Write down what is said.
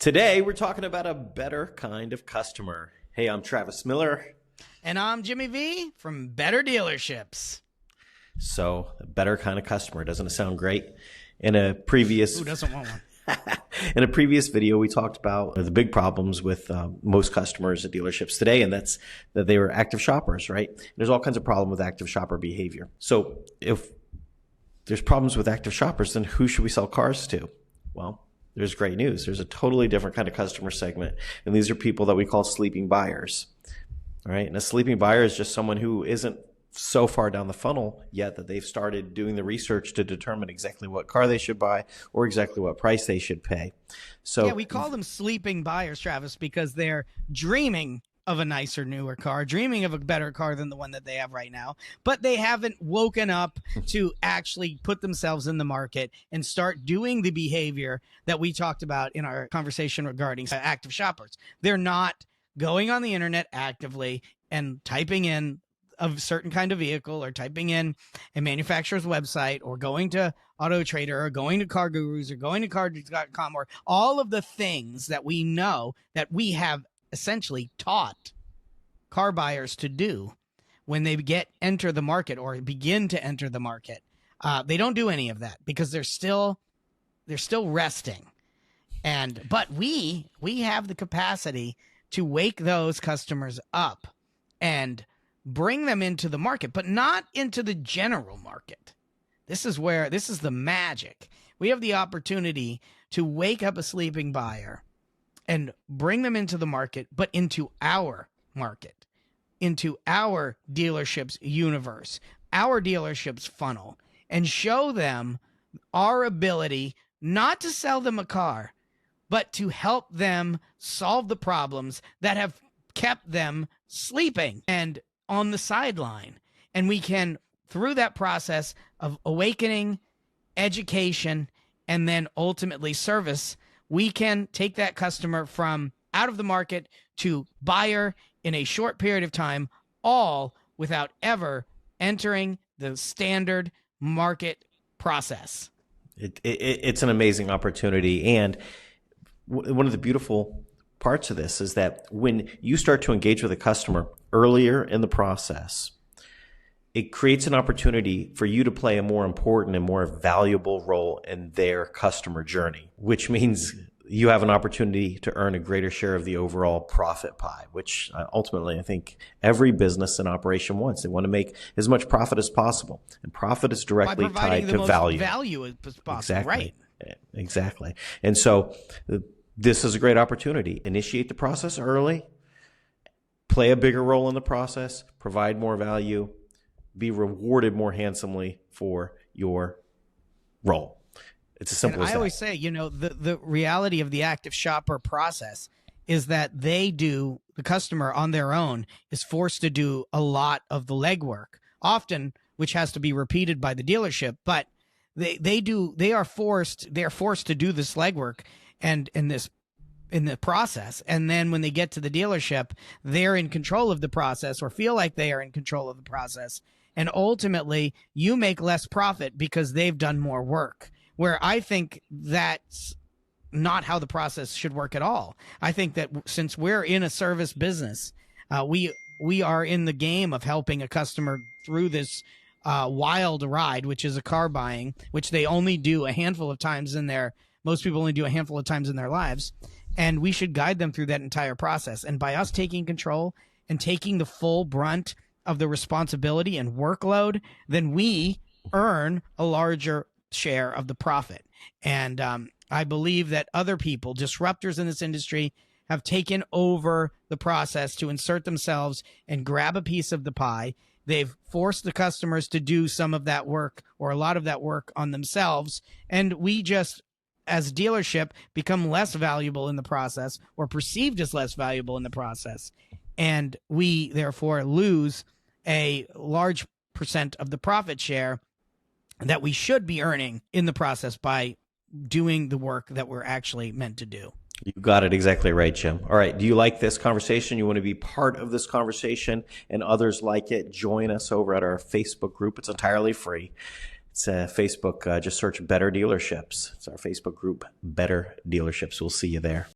Today, we're talking about a better kind of customer. Hey, I'm Travis Miller. And I'm Jimmy Vee from Better Dealerships. So, a better kind of customer. Doesn't it sound great? In a previous Who doesn't want one? In a previous video, we talked about the big problems with most customers at dealerships today, and that's that they were active shoppers, right? There's all kinds of problem with active shopper behavior. So if there's problems with active shoppers, then who should we sell cars to? Well, there's great news. There's a totally different kind of customer segment, and these are people that we call sleeping buyers, all right? And a sleeping buyer is just someone who isn't so far down the funnel yet that they've started doing the research to determine exactly what car they should buy or exactly what price they should pay. So yeah, we call them sleeping buyers, Travis, because they're dreaming of a nicer, newer car, dreaming of a better car than the one that they have right now, but they haven't woken up to actually put themselves in the market and start doing the behavior that we talked about in our conversation regarding active shoppers. They're not going on the internet actively and typing in a certain kind of vehicle or typing in a manufacturer's website or going to Auto Trader or going to Car Gurus or going to Cars.com or all of the things that we know that we have essentially taught car buyers to do when they enter the market or begin to enter the market. They don't do any of that because they're still resting. But we have the capacity to wake those customers up and bring them into the market, but not into the general market. This is the magic. We have the opportunity to wake up a sleeping buyer and bring them into the market, but into our market, into our dealership's universe, our dealership's funnel, and show them our ability not to sell them a car, but to help them solve the problems that have kept them sleeping and on the sideline. And we can, through that process of awakening, education, and then ultimately service, we can take that customer from out of the market to buyer in a short period of time, all without ever entering the standard market process. It's an amazing opportunity. And one of the beautiful parts of this is that when you start to engage with a customer earlier in the process, it creates an opportunity for you to play a more important and more valuable role in their customer journey, which means you have an opportunity to earn a greater share of the overall profit pie, which ultimately I think every business and operation wants. They want to make as much profit as possible, and profit is directly tied to value. Value as possible, exactly. Right? Exactly. And so this is a great opportunity. Initiate the process early, play a bigger role in the process, provide more value, be rewarded more handsomely for your role. It's as simple as that. I always say, the reality of the active shopper process is that the customer on their own is forced to do a lot of the legwork, often which has to be repeated by the dealership, but they are forced to do this legwork and in the process. And then when they get to the dealership, they're in control of the process or feel like they are in control of the process. And ultimately you make less profit because they've done more work, where I think that's not how the process should work at all. I think that since we're in a service business, we are in the game of helping a customer through this wild ride, which is a car buying, which they only do a handful of times most people only do a handful of times in their lives, and we should guide them through that entire process. And by us taking control and taking the full brunt of the responsibility and workload, then we earn a larger share of the profit. And I believe that other people, disruptors in this industry, have taken over the process to insert themselves and grab a piece of the pie. They've forced the customers to do some of that work or a lot of that work on themselves, and we just, as dealership, become less valuable in the process or perceived as less valuable in the process. And we therefore lose a large percent of the profit share that we should be earning in the process by doing the work that we're actually meant to do. You got it exactly right, Jim. All right. Do you like this conversation? You want to be part of this conversation and others like it? Join us over at our Facebook group. It's entirely free. It's Facebook. Just search Better Dealerships. It's our Facebook group, Better Dealerships. We'll see you there.